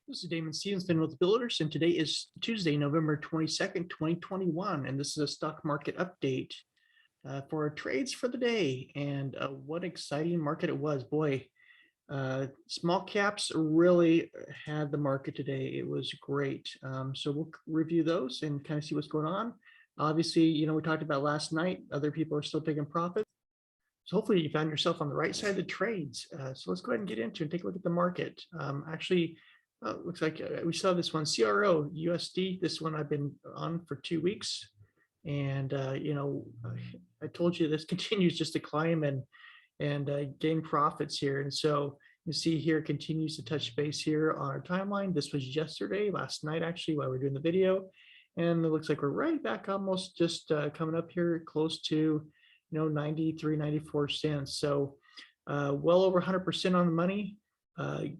This is Damon Stevensman with the Builders, and today is Tuesday, November 22nd, 2021, and this is a stock market update for our trades for the day. And what exciting market it was. Boy, small caps really had the market today. It was great. So we'll review those and kind of see what's going on. Obviously, we talked about last night, other people are still taking profit. So hopefully you found yourself on the right side of the trades. So let's go ahead and get into and take a look at the market. Looks like we saw this one, CRO USD. This one I've been on for 2 weeks. And, I told you this continues just to climb and gain profits here. And so you see here, continues to touch base here on our timeline. This was last night, actually, while we were doing the video. And it looks like we're right back almost just coming up here close to 93, 94 cents. So well over 100% on the money.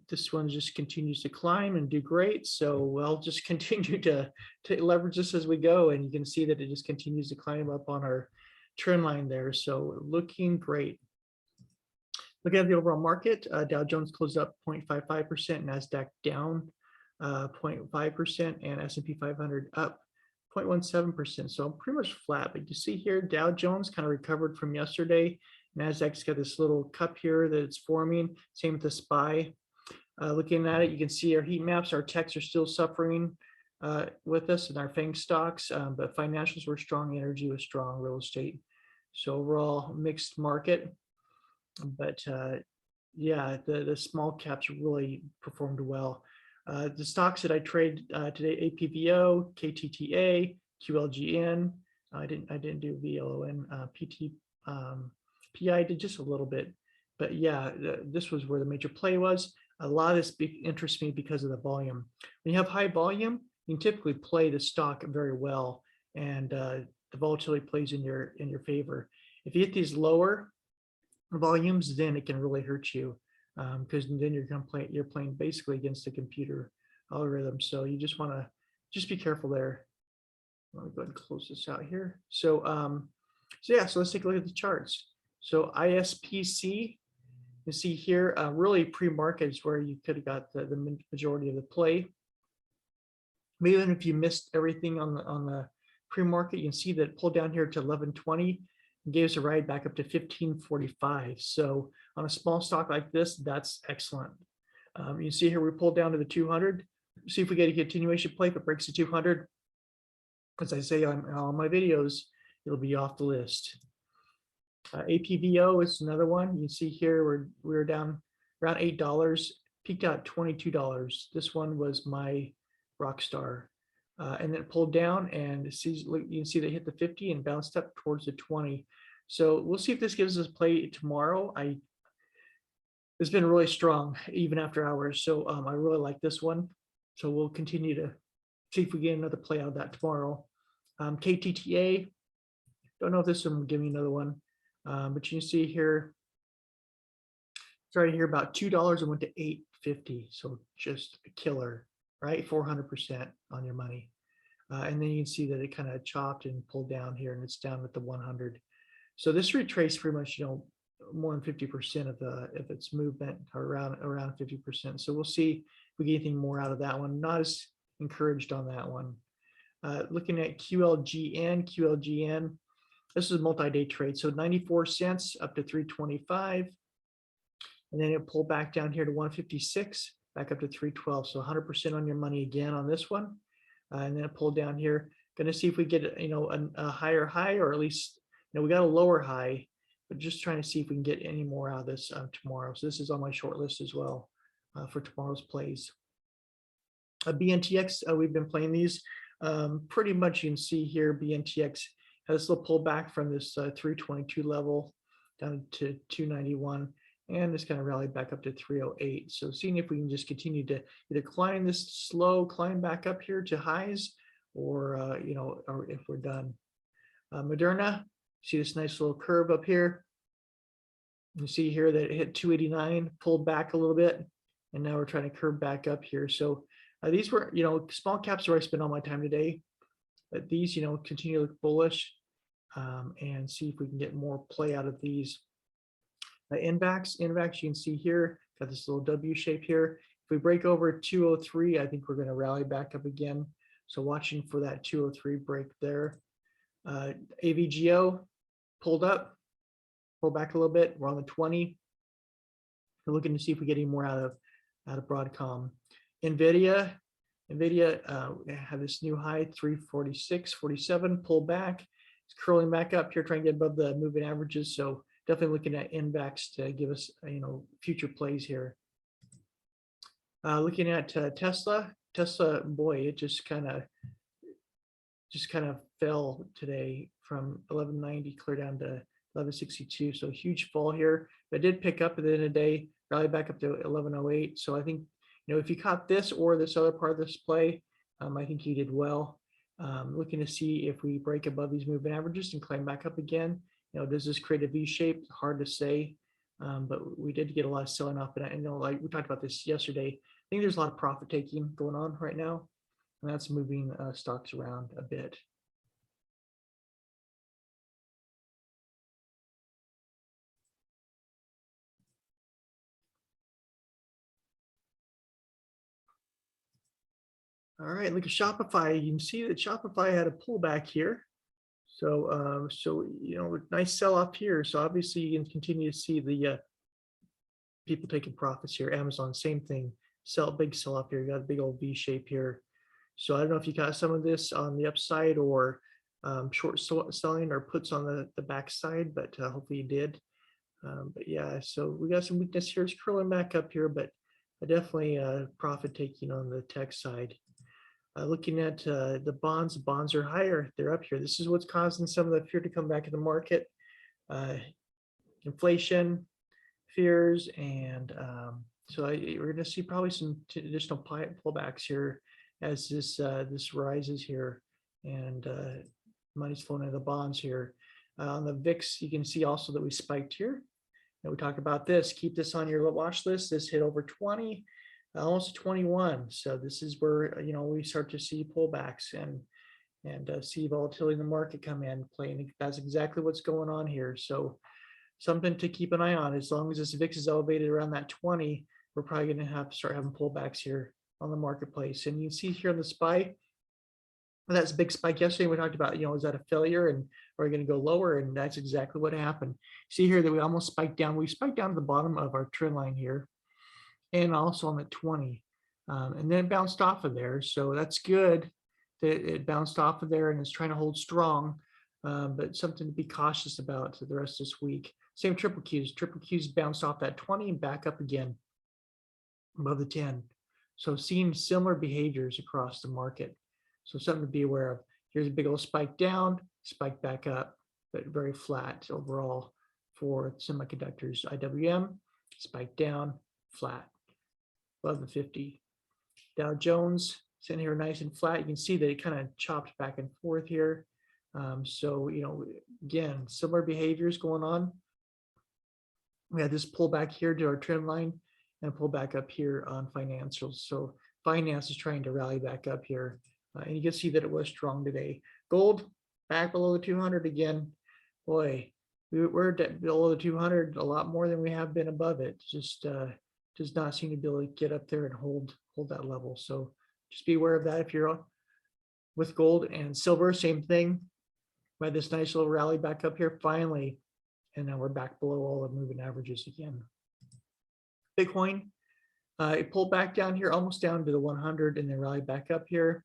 This one just continues to climb and do great. So we'll just continue to leverage this as we go. And you can see that it just continues to climb up on our trend line there. So looking great. Looking at the overall market, Dow Jones closed up 0.55%, NASDAQ down 0.5%, and S&P 500 up 0.17%. So pretty much flat. But you see here, Dow Jones kind of recovered from yesterday. NASDAQ's got this little cup here that it's forming. Same with the SPY. Looking at it, you can see our heat maps, our techs are still suffering with us, and our FANG stocks, but financials were strong, energy was strong, real estate. So overall mixed market. But yeah, the small caps really performed well. The stocks that I trade today: APVO, KTTA, QLGN. I didn't do VLON. PTPI did just a little bit, but yeah, this was where the major play was. A lot of this interests me because of the volume. When you have high volume, you can typically play the stock very well, and the volatility plays in your favor. If you hit these lower volumes, then it can really hurt you, because then you're playing basically against the computer algorithm. So you just want to be careful there. Let me go ahead and close this out here. So so let's take a look at the charts. So ISPC, you see here, really pre-market is where you could have got the majority of the play. But even if you missed everything on the pre-market, you can see that it pulled down here to 1120 and gave us a ride back up to 1545. So on a small stock like this, that's excellent. You see here we pulled down to the 200. See if we get a continuation play. If it breaks the 200, as I say on all my videos, it'll be off the list. APVO is another one. You see here we're down around $8, peaked out $22. This one was my rock star, and then it pulled down, and you can see they hit the 50 and bounced up towards the 20. So we'll see if this gives us play tomorrow. It's been really strong even after hours, so I really like this one. So we'll continue to see if we get another play out of that tomorrow. KTTA, don't know if this one will give me another one. But you can see here, started here about $2 and went to $8.50. So just a killer, right? 400% on your money. And then you can see that it kind of chopped and pulled down here, and it's down at the 100. So this retraced pretty much, more than 50% of its movement, or around 50%. So we'll see if we get anything more out of that one. Not as encouraged on that one. Looking at QLGN. This is a multi-day trade, so 94 cents up to 325, and then it pulled back down here to 156, back up to 312. So 100% on your money again on this one, and then it pulled down here. Going to see if we get a higher high, or at least we got a lower high, but just trying to see if we can get any more out of this tomorrow. So this is on my short list as well for tomorrow's plays. BNTX, we've been playing these pretty much. You can see here BNTX. This little pullback from this 322 level down to 291, and it's kind of rallied back up to 308. So seeing if we can just continue to either climb this slow climb back up here to highs, or or if we're done. Moderna, see this nice little curve up here. You see here that it hit 289, pulled back a little bit, and now we're trying to curve back up here. So these were, small caps where I spent all my time today. But these, continue to look bullish, and see if we can get more play out of these. NVAX, you can see here, got this little W shape here. If we break over 203, I think we're going to rally back up again. So watching for that 203 break there. AVGO pulled up, pull back a little bit. We're on the 20. We're looking to see if we get any more out of Broadcom. NVIDIA had this new high 346.47, pull back. It's curling back up here, trying to get above the moving averages. So definitely looking at NVAX to give us future plays here. Looking at Tesla, boy, it just kind of fell today from 1190 clear down to 1162. So huge fall here, but it did pick up at the end of the day, rally back up to 1108. So I think, if you caught this or this other part of this play, I think you did well. Looking to see if we break above these moving averages and climb back up again. Does this create a V shape? Hard to say, but we did get a lot of selling off. And I know, like we talked about this yesterday, I think there's a lot of profit taking going on right now, and that's moving stocks around a bit. All right, look at Shopify. You can see that Shopify had a pullback here. So, nice sell off here. So obviously you can continue to see the people taking profits here. Amazon, same thing. Big sell off here. You got a big old V shape here. So I don't know if you got some of this on the upside or short selling or puts on the back side, but hopefully you did. But yeah, so we got some weakness here. It's curling back up here, but definitely profit taking on the tech side. Looking at the bonds are higher. They're up here. This is what's causing some of the fear to come back in the market. Inflation fears, and so we're going to see probably some additional pullbacks here as this rises here, and money's flowing into the bonds here. On the VIX, you can see also that we spiked here. And we talk about this. Keep this on your watch list. This hit over 20. Almost 21. So this is where we start to see pullbacks and see volatility in the market come in playing. That's exactly what's going on here. So something to keep an eye on. As long as this VIX is elevated around that 20, we're probably going to have to start having pullbacks here on the marketplace. And you can see here on the SPY, that's a big spike yesterday. We talked about, is that a failure and are we going to go lower? And that's exactly what happened. See here that we almost spiked down. We spiked down to the bottom of our trend line here, and also on the 20, and then bounced off of there. So that's good that it bounced off of there and it's trying to hold strong, but something to be cautious about the rest of this week. Same triple Qs bounced off that 20 and back up again above the 10. So seeing similar behaviors across the market. So something to be aware of. Here's a big old spike down, spike back up, but very flat overall for semiconductors. IWM, spike down, flat. Above the 50. Dow Jones sitting here nice and flat. You can see that it kind of chopped back and forth here. So, again, similar behaviors going on. We had this pullback here to our trend line and pull back up here on financials. So finance is trying to rally back up here. And you can see that it was strong today. Gold back below the 200 again. Boy, we're below the 200 a lot more than we have been above it. Just does not seem to be able to get up there and hold that level. So just be aware of that if you're with gold. And silver, same thing. We had this nice little rally back up here finally, and now we're back below all the moving averages again. Bitcoin, it pulled back down here, almost down to the 100, and then rally back up here.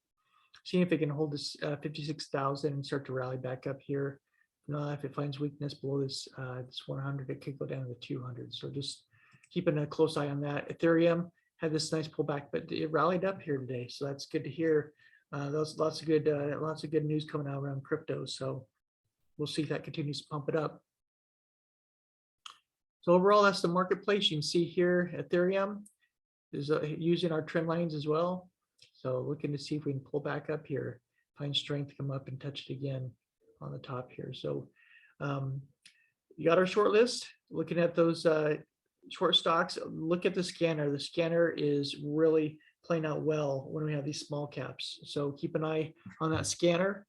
Seeing if it can hold this 56,000 and start to rally back up here. If it finds weakness below this 100, it could go down to the 200. So just keeping a close eye on that. Ethereum had this nice pullback, but it rallied up here today, so that's good to hear. There's lots of good news coming out around crypto, so we'll see if that continues to pump it up. So overall, that's the marketplace. You can see here, Ethereum is using our trend lines as well. So looking to see if we can pull back up here, find strength, come up and touch it again on the top here. So you got our short list. Looking at those short stocks, look at the scanner. The scanner is really playing out well when we have these small caps. So keep an eye on that scanner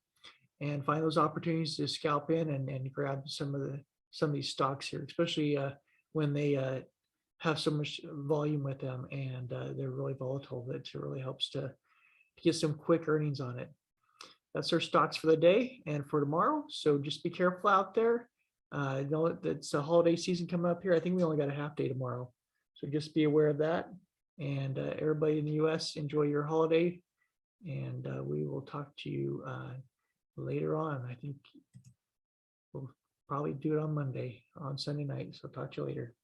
and find those opportunities to scalp in and grab some of these stocks here, especially when they have so much volume with them, and they're really volatile. That it really helps to get some quick earnings on it. That's our stocks for the day and for tomorrow. So just be careful out there. Know that it's a holiday season coming up here. I think we only got a half day tomorrow. So just be aware of that. And everybody in the US, enjoy your holiday. And we will talk to you later on. I think we'll probably do it on Monday, on Sunday night. So talk to you later.